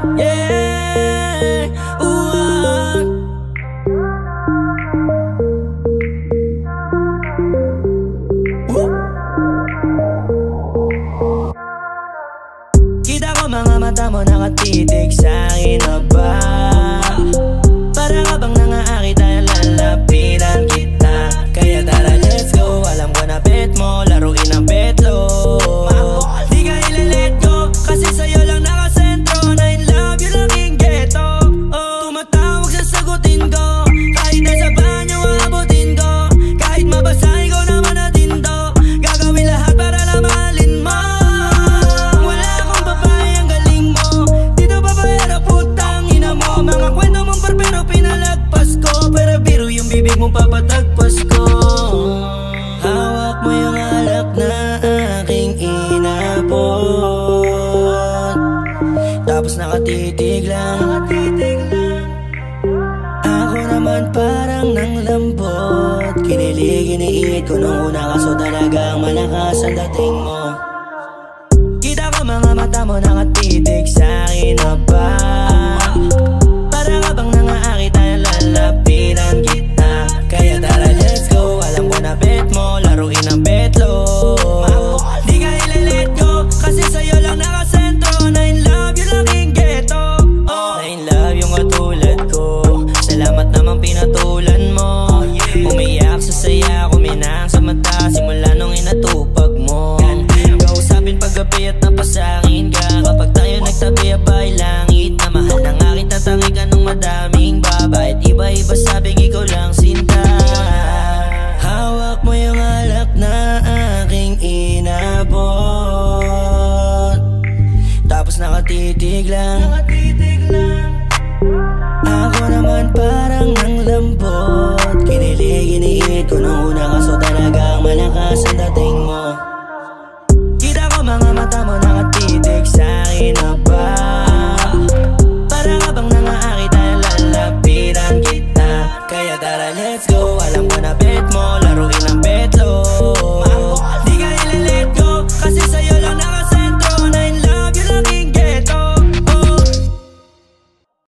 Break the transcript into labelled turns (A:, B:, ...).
A: Yeah, kita ko mga mata mo nakatitig sa'kin na ba? Para ka bang nangaakit dahil lalapitan kita. Kaya tara let's go, alam ko na bet mo, laruin ang betlo. Di ka ilalet ko, kasi sa'yo lang nakasentro. Na in love you laking ghetto. Tumatawag sasagutin ko, kahit nasa banyo aabutin ko. Kahit mabasahin ko naman na dindo, gagawin lahat para na mahalin mo. Wala akong babae ang galing mo, dito babaero putang ina mo. Mga kwento mong pero pinalagpas ko, pero biro yung bibig mong papatagpas ko. Hawak mo yung alak na aking inabot, tapos nakatitig lang. Ako naman parang nang lambot, kinilig iniit ko nung una, kaso talagang malakas ang dating mo. Kita ko mga mata mo nakatitig sa'kin na ba? Para ka bang nangaakit dahil lalapitan kita. Kaya tara let's go, alam ko na bet mo, laruin ang betlo. Di ka ilalet ko, kasi sa'yo lang nakasentro. Na in love you laking ghetto. Na in love yung katulad ko, salamat naman pinatulan mo. Umiyak sa saya, kuminang sa mata, simula nung inatupag mo. Kausapin paggabi at napasakin ka, kapag tayo nagtabi abay langit. Na mahal ng aking tatangi ka nung madaming babae, at iba-iba sabing ikaw lang sinta. Hawak mo yung alak na aking inabot, tapos nakatitig lang. Ako naman pa